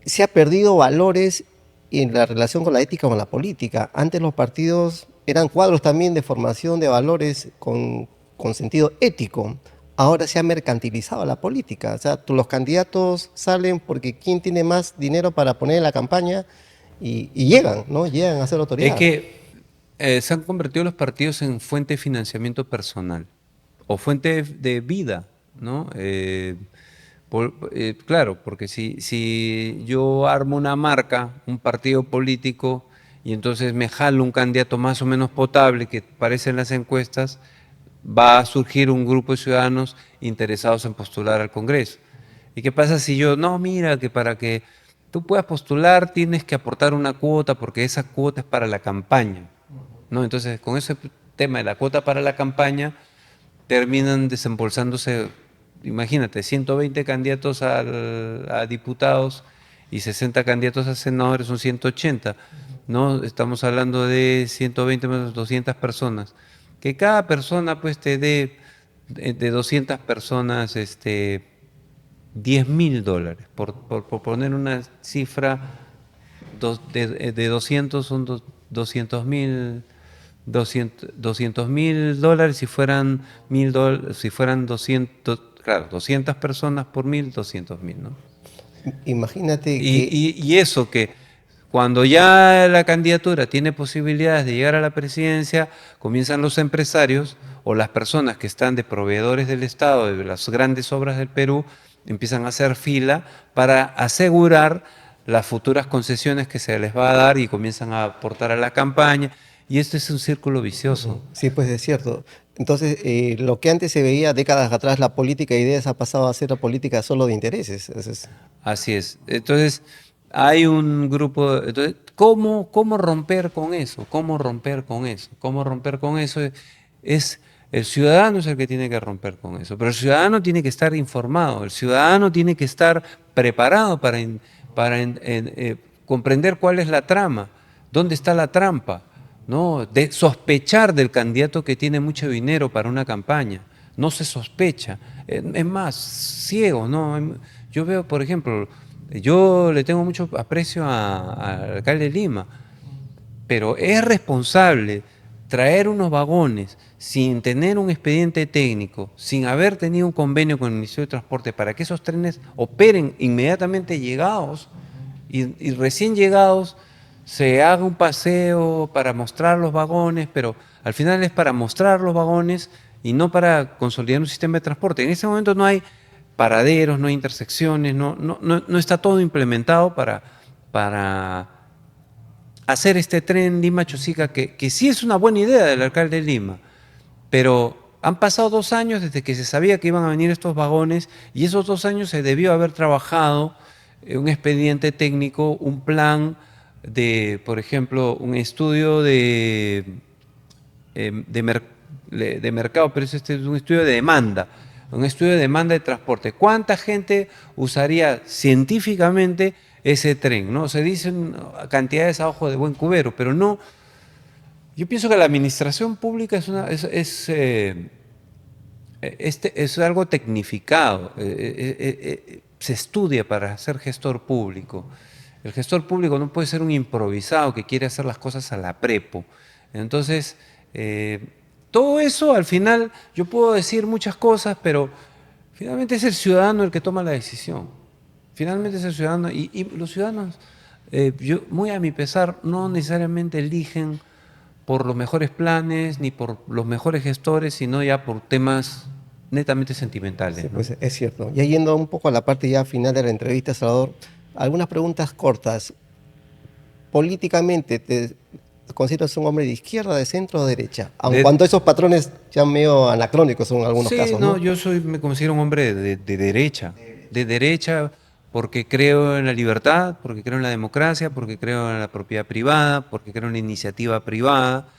Speaker 1: ¿se ha perdido valores en la relación con la ética o con la política? Antes los partidos eran cuadros también de formación de valores con sentido ético. Ahora se ha mercantilizado la política. O sea, los candidatos salen porque quién tiene más dinero para poner en la campaña y llegan, ¿no? Llegan a ser autoridad.
Speaker 2: Es que se han convertido los partidos en fuente de financiamiento personal o fuente de vida, ¿no? Claro, porque si yo armo una marca, un partido político, y entonces me jalo un candidato más o menos potable que aparece en las encuestas, va a surgir un grupo de ciudadanos interesados en postular al Congreso. ¿Y qué pasa si yo, no, mira, que para que tú puedas postular tienes que aportar una cuota porque esa cuota es para la campaña, ¿no? Entonces, con ese tema de la cuota para la campaña, terminan desembolsándose, imagínate, 120 candidatos a diputados y 60 candidatos a senadores, son 180, ¿no? Estamos hablando de 120 más 200 personas. Que cada persona pues te dé de 200 personas $10.000, por poner una cifra de 200 son $200.000 si fueran si fueran 200, claro, 200 personas por 1.000, 200.000, ¿no?
Speaker 1: Imagínate que
Speaker 2: Y eso que cuando ya la candidatura tiene posibilidades de llegar a la presidencia, comienzan los empresarios o las personas que están de proveedores del Estado, de las grandes obras del Perú, empiezan a hacer fila para asegurar las futuras concesiones que se les va a dar y comienzan a aportar a la campaña. Y esto es un círculo vicioso.
Speaker 1: sí, pues es cierto. Entonces, lo que antes se veía décadas atrás, la política de ideas ha pasado a ser la política solo de intereses.
Speaker 2: Así es. Entonces, hay un grupo, entonces, ¿cómo romper con eso? ¿Cómo romper con eso? ¿Cómo romper con eso? Es el ciudadano es el que tiene que romper con eso, pero el ciudadano tiene que estar informado, el ciudadano tiene que estar preparado para comprender cuál es la trama, dónde está la trampa, ¿no? De sospechar del candidato que tiene mucho dinero para una campaña. No se sospecha. Es más, ciego, ¿no? Yo veo, por ejemplo, yo le tengo mucho aprecio al alcalde de Lima, pero es responsable traer unos vagones sin tener un expediente técnico, sin haber tenido un convenio con el Ministerio de Transporte para que esos trenes operen inmediatamente llegados y recién llegados se haga un paseo para mostrar los vagones, pero al final es para mostrar los vagones y no para consolidar un sistema de transporte. En ese momento no hay paraderos, no hay intersecciones, no está todo implementado para hacer este tren Lima-Chosica, que sí es una buena idea del alcalde de Lima, pero han pasado 2 años desde que se sabía que iban a venir estos vagones y esos 2 años se debió haber trabajado un expediente técnico, un plan de, por ejemplo, un estudio de mercado, pero este es un estudio de demanda, un estudio de demanda de transporte. ¿Cuánta gente usaría científicamente ese tren? ¿No? Se dicen cantidades a ojo de buen cubero, pero no. Yo pienso que la administración pública es algo tecnificado, se estudia para ser gestor público. El gestor público no puede ser un improvisado que quiere hacer las cosas a la prepo. Entonces, todo eso al final, yo puedo decir muchas cosas, pero finalmente es el ciudadano el que toma la decisión. Finalmente es el ciudadano, y los ciudadanos, yo, muy a mi pesar, no necesariamente eligen por los mejores planes ni por los mejores gestores, sino ya por temas netamente sentimentales.
Speaker 1: Sí,
Speaker 2: ¿no?
Speaker 1: pues es cierto. Ya yendo un poco a la parte ya final de la entrevista, Salvador, algunas preguntas cortas. Políticamente, ¿te consideras un hombre de izquierda, de centro o de derecha? Aun cuando esos patrones ya medio anacrónicos son en algunos
Speaker 2: Sí,
Speaker 1: casos,
Speaker 2: no,
Speaker 1: ¿no?
Speaker 2: me considero un hombre de derecha, porque creo en la libertad, porque creo en la democracia, porque creo en la propiedad privada, porque creo en la iniciativa privada,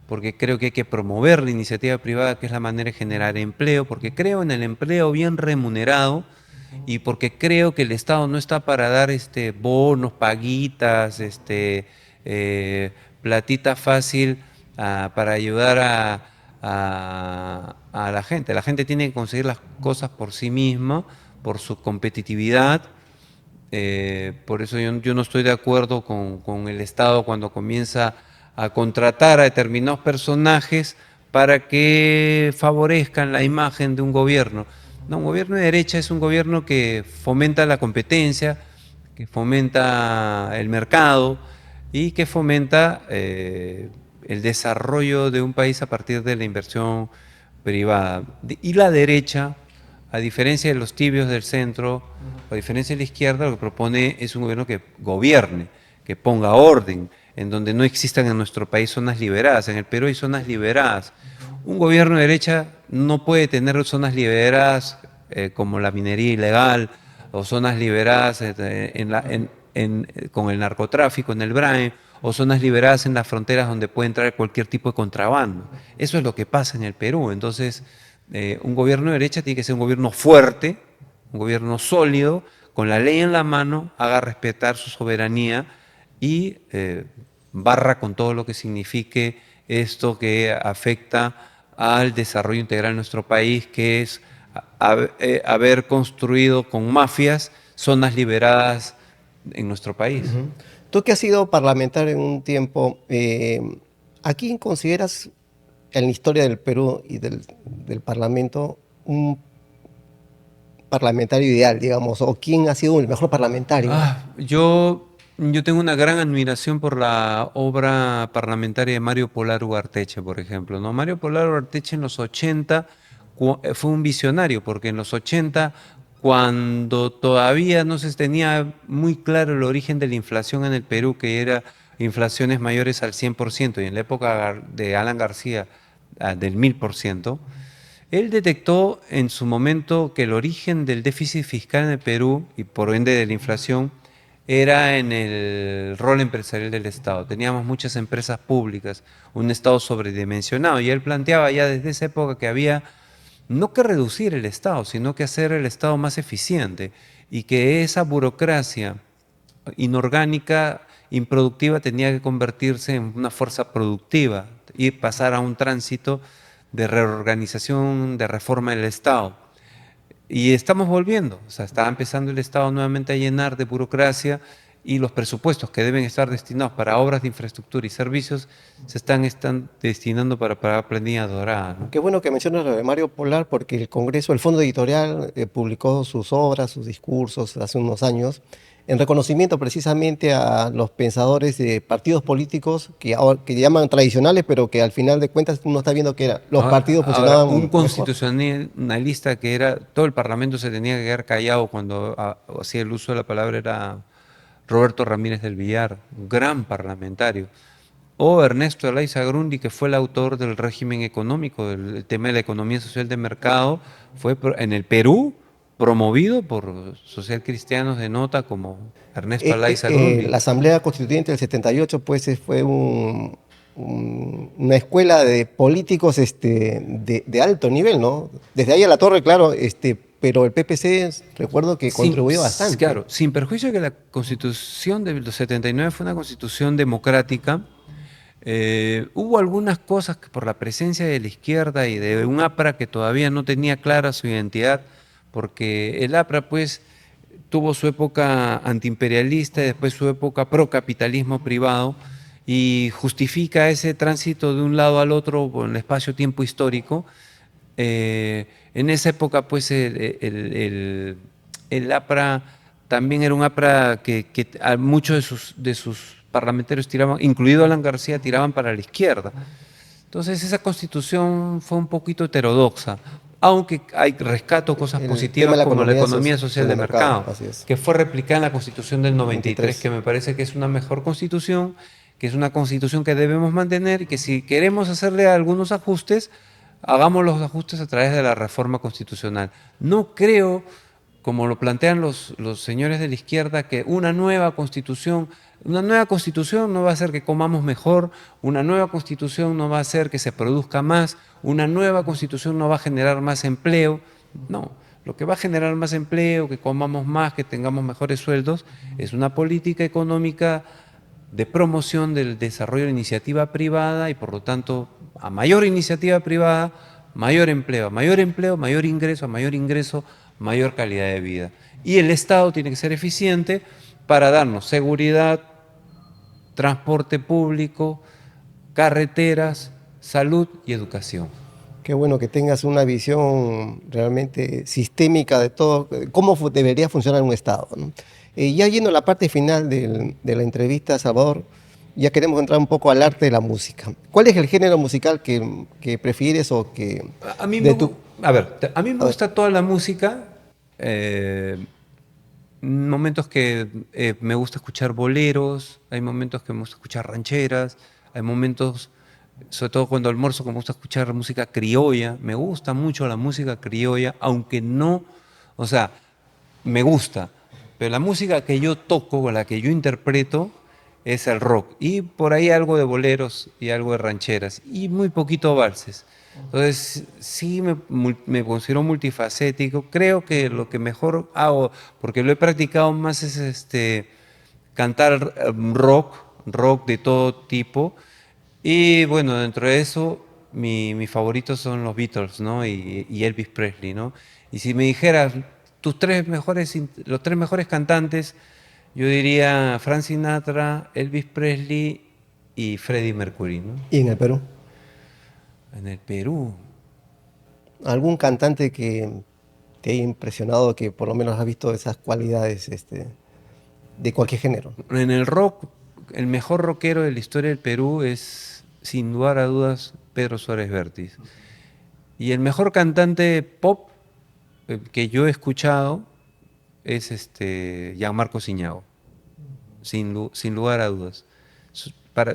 Speaker 2: porque creo que hay que promover la iniciativa privada, que es la manera de generar empleo, porque creo en el empleo bien remunerado y porque creo que el Estado no está para dar bonos, paguitas, eh, platita fácil para ayudar a la gente. La gente tiene que conseguir las cosas por sí misma, por su competitividad. Por eso yo no estoy de acuerdo con el Estado cuando comienza a contratar a determinados personajes para que favorezcan la imagen de un gobierno. No, un gobierno de derecha es un gobierno que fomenta la competencia, que fomenta el mercado y que fomenta el desarrollo de un país a partir de la inversión privada. Y la derecha, a diferencia de los tibios del centro, a diferencia de la izquierda, lo que propone es un gobierno que gobierne, que ponga orden, en donde no existan en nuestro país zonas liberadas. En el Perú hay zonas liberadas. Un gobierno de derecha no puede tener zonas liberadas como la minería ilegal o zonas liberadas con el narcotráfico en el BRAE o zonas liberadas en las fronteras donde puede entrar cualquier tipo de contrabando. Eso es lo que pasa en el Perú. Entonces, un gobierno de derecha tiene que ser un gobierno fuerte, un gobierno sólido, con la ley en la mano, haga respetar su soberanía y barra con todo lo que signifique esto que afecta al desarrollo integral de nuestro país, que es haber construido con mafias zonas liberadas en nuestro país.
Speaker 1: Tú que has sido parlamentario en un tiempo, ¿a quién consideras en la historia del Perú y del Parlamento un parlamentario ideal, digamos? ¿O quién ha sido el mejor parlamentario?
Speaker 2: Yo tengo una gran admiración por la obra parlamentaria de Mario Polar Ugarteche, por ejemplo, ¿no? Mario Polar Ugarteche en los 80 fue un visionario, porque en los 80, cuando todavía no se tenía muy claro el origen de la inflación en el Perú, que era inflaciones mayores al 100%, y en la época de Alan García del 1000%, él detectó en su momento que el origen del déficit fiscal en el Perú y por ende de la inflación era en el rol empresarial del Estado. Teníamos muchas empresas públicas, un Estado sobredimensionado, y él planteaba ya desde esa época que había no que reducir el Estado, sino que hacer el Estado más eficiente y que esa burocracia inorgánica, improductiva, tenía que convertirse en una fuerza productiva y pasar a un tránsito de reorganización, de reforma del Estado. Y estamos volviendo, o sea, está empezando el Estado nuevamente a llenar de burocracia y los presupuestos que deben estar destinados para obras de infraestructura y servicios están destinando para pagar planilla dorada, ¿no?
Speaker 1: Qué bueno que mencionas lo de Mario Polar, porque el Congreso, el Fondo Editorial, publicó sus obras, sus discursos hace unos años, en reconocimiento precisamente a los pensadores de partidos políticos que llaman tradicionales, pero que al final de cuentas uno está viendo que los partidos
Speaker 2: Ahora, un
Speaker 1: funcionaban mejor.
Speaker 2: constitucionalista que era, todo el Parlamento se tenía que quedar callado cuando hacía el uso de la palabra era Roberto Ramírez del Villar, un gran parlamentario. O Ernesto Elaiza Grundy, que fue el autor del régimen económico, del tema de la economía social de mercado, fue en el Perú promovido por socialcristianos de nota como Ernesto Elaiza Grundy.
Speaker 1: La Asamblea Constituyente del 78 pues fue una escuela de políticos de alto nivel, ¿no? Desde ahí a la torre, claro, pero el PPC recuerdo que contribuyó bastante.
Speaker 2: Claro, sin perjuicio de que la Constitución de los 79 fue una constitución democrática. Hubo algunas cosas que por la presencia de la izquierda y de un APRA que todavía no tenía clara su identidad, porque el APRA pues tuvo su época antiimperialista y después su época procapitalismo privado y justifica ese tránsito de un lado al otro en el espacio-tiempo histórico. En esa época pues el APRA también era un APRA que a muchos de sus parlamentarios tiraban, incluido Alan García, tiraban para la izquierda. Entonces esa constitución fue un poquito heterodoxa, aunque rescato cosas positivas como la economía social de mercado, que fue replicada en la constitución del 93, que me parece que es una mejor constitución, que es una constitución que debemos mantener y que si queremos hacerle algunos ajustes, hagamos los ajustes a través de la reforma constitucional. No creo, como lo plantean los señores de la izquierda, que una nueva constitución no va a hacer que comamos mejor, una nueva constitución no va a hacer que se produzca más, una nueva constitución no va a generar más empleo. No, lo que va a generar más empleo, que comamos más, que tengamos mejores sueldos, es una política económica de promoción del desarrollo de la iniciativa privada y por lo tanto a mayor iniciativa privada, mayor empleo, mayor ingreso, mayor calidad de vida. Y el Estado tiene que ser eficiente para darnos seguridad, transporte público, carreteras, salud y educación.
Speaker 1: Qué bueno que tengas una visión realmente sistémica de todo, cómo debería funcionar un Estado, ¿no? Ya yendo a la parte final de la entrevista, Salvador, ya queremos entrar un poco al arte de la música. ¿Cuál es el género musical que prefieres o que...
Speaker 2: A mí me gusta toda la música. Momentos que me gusta escuchar boleros, hay momentos que me gusta escuchar rancheras, hay momentos, sobre todo cuando almuerzo, que me gusta escuchar música criolla. Me gusta mucho la música criolla, aunque no, o sea, me gusta, pero la música que yo toco, o la que yo interpreto, es el rock. Y por ahí algo de boleros y algo de rancheras, y muy poquito valses. Entonces, sí me considero multifacético. Creo que lo que mejor hago, porque lo he practicado más, es cantar rock de todo tipo. Y bueno, dentro de eso, mis favoritos son los Beatles, ¿no? Y Elvis Presley, ¿no? Y si me dijeras los tres mejores cantantes, yo diría Frank Sinatra, Elvis Presley y Freddie Mercury, ¿no?
Speaker 1: ¿Y en el Perú?
Speaker 2: En el Perú.
Speaker 1: ¿Algún cantante que te haya impresionado, que por lo menos has visto esas cualidades de cualquier género?
Speaker 2: En el rock, el mejor rockero de la historia del Perú es, sin lugar a dudas, Pedro Suárez Vértiz. Y el mejor cantante pop que yo he escuchado es Gianmarco Siñago, sin lugar a dudas.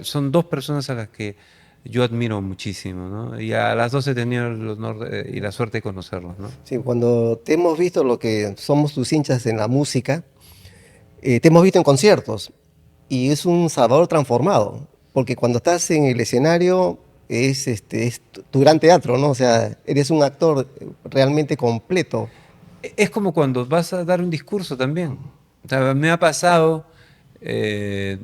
Speaker 2: Son dos personas a las que yo admiro muchísimo, ¿no? Y a las dos he tenido el honor y la suerte de conocerlos, ¿no?
Speaker 1: Sí, cuando te hemos visto lo que somos tus hinchas en la música, te hemos visto en conciertos y es un Salvador transformado, porque cuando estás en el escenario es tu gran teatro, ¿no? O sea, eres un actor realmente completo.
Speaker 2: Es como cuando vas a dar un discurso también. O sea, me ha pasado que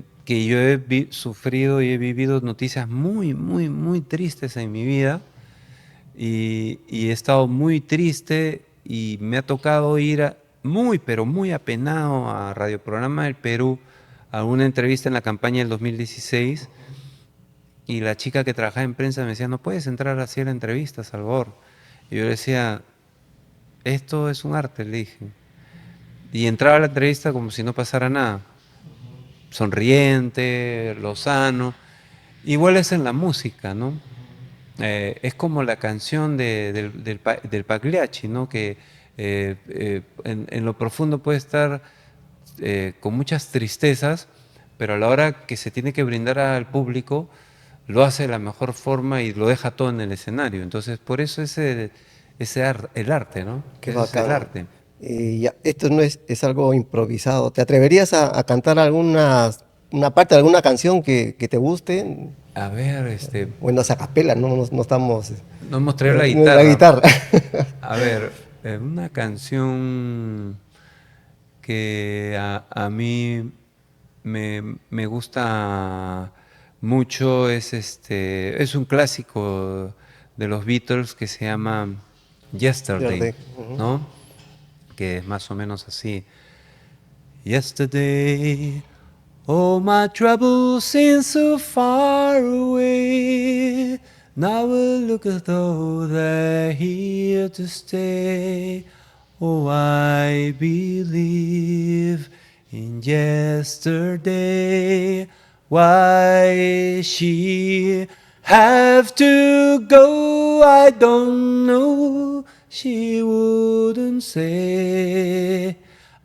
Speaker 2: yo he sufrido y he vivido noticias muy, muy, muy tristes en mi vida y he estado muy triste y me ha tocado ir muy, pero muy apenado a Radio Programa del Perú a una entrevista en la campaña del 2016 y la chica que trabajaba en prensa me decía, no puedes entrar así a la entrevista, Salvador. Y yo le decía, esto es un arte, le dije. Y entraba a la entrevista como si no pasara nada, sonriente, lozano. Igual es en la música, ¿no? Es como la canción del Pagliacci, ¿no? Que en lo profundo puede estar con muchas tristezas, pero a la hora que se tiene que brindar al público, lo hace de la mejor forma y lo deja todo en el escenario. Entonces, por eso el arte, ¿no?
Speaker 1: Qué
Speaker 2: Eso es el
Speaker 1: bacán.
Speaker 2: arte.
Speaker 1: Ya, esto no es algo improvisado. ¿Te atreverías a cantar una parte de alguna canción que te guste?
Speaker 2: A ver,
Speaker 1: Bueno, a capela, no estamos.
Speaker 2: no hemos traído la
Speaker 1: No es la
Speaker 2: guitarra.
Speaker 1: guitarra.
Speaker 2: A ver, una canción que a mí me gusta mucho es un clásico de los Beatles que se llama Yesterday,
Speaker 1: Verde. Ujú.
Speaker 2: ¿no? Que es más o menos así. Yesterday, all my troubles seem so far away. Now I look as though they're here to stay. Oh, I believe in yesterday. Why she have to go, I don't know. She wouldn't say.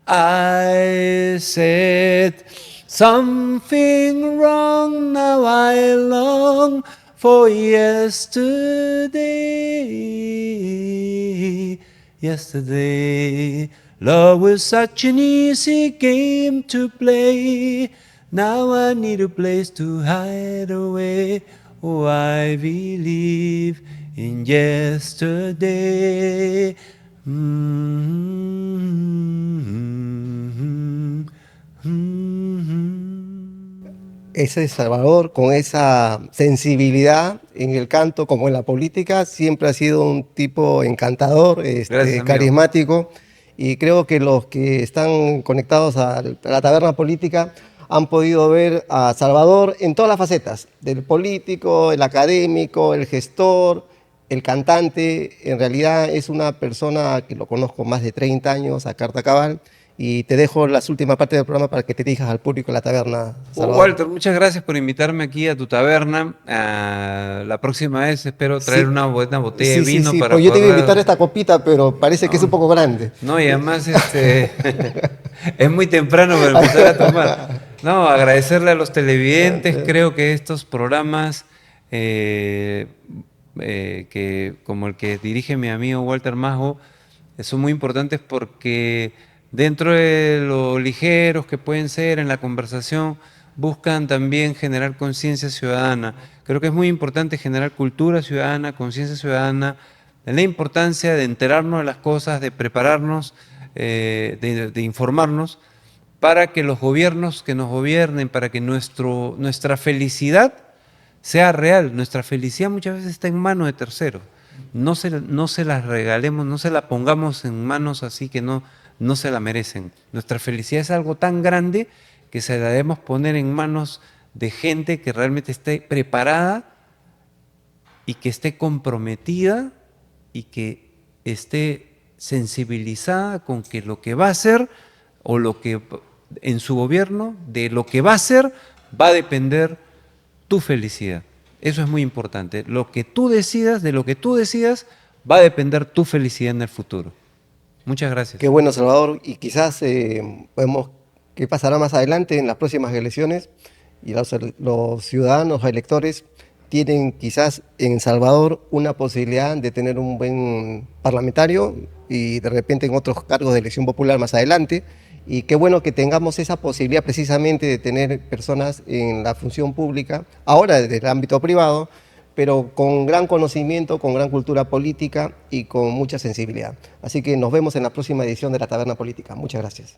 Speaker 2: I said something wrong, now I long for yesterday. Yesterday, love was such an easy game to play. Now I need a place to hide away. Oh, I believe in yesterday.
Speaker 1: Ese Salvador, con esa sensibilidad en el canto como en la política, siempre ha sido un tipo encantador,
Speaker 2: Gracias, amigo.
Speaker 1: carismático, y creo que los que están conectados a la taberna política han podido ver a Salvador en todas las facetas, del político, el académico, el gestor, el cantante. En realidad es una persona que lo conozco más de 30 años a carta cabal, y te dejo las últimas partes del programa para que te dirijas al público de la taberna, Salvador.
Speaker 2: Walter, muchas gracias por invitarme aquí a tu taberna. La próxima vez espero traer
Speaker 1: Sí,
Speaker 2: una buena botella de
Speaker 1: sí, sí,
Speaker 2: vino
Speaker 1: sí.
Speaker 2: para
Speaker 1: Pues yo te iba a invitar a
Speaker 2: poder...
Speaker 1: esta copita, pero parece que es un
Speaker 2: No,
Speaker 1: poco grande.
Speaker 2: no, y además es muy temprano para empezar a tomar. No, agradecerle a los televidentes. Creo que estos programas eh, como el que dirige mi amigo Walter Majo son muy importantes porque dentro de lo ligeros que pueden ser en la conversación, buscan también generar conciencia ciudadana. Creo que es muy importante generar cultura ciudadana, conciencia ciudadana, de la importancia de enterarnos de las cosas, de prepararnos, de informarnos, para que los gobiernos que nos gobiernen, para que nuestra felicidad sea real. Nuestra felicidad muchas veces está en manos de terceros. No se las regalemos, no se la pongamos en manos así que no se la merecen. Nuestra felicidad es algo tan grande que se la debemos poner en manos de gente que realmente esté preparada y que esté comprometida y que esté sensibilizada con que lo que va a hacer o lo que en su gobierno, de lo que va a hacer, va a depender tu felicidad. Eso es muy importante. Lo que tú decidas, de lo que tú decidas, va a depender tu felicidad en el futuro. Muchas gracias.
Speaker 1: Qué bueno, Salvador. Y quizás podemos, qué pasará más adelante en las próximas elecciones. Y los ciudadanos, electores, tienen quizás en Salvador una posibilidad de tener un buen parlamentario y de repente en otros cargos de elección popular más adelante. Y qué bueno que tengamos esa posibilidad precisamente de tener personas en la función pública, ahora desde el ámbito privado, pero con gran conocimiento, con gran cultura política y con mucha sensibilidad. Así que nos vemos en la próxima edición de La Taberna Política. Muchas gracias.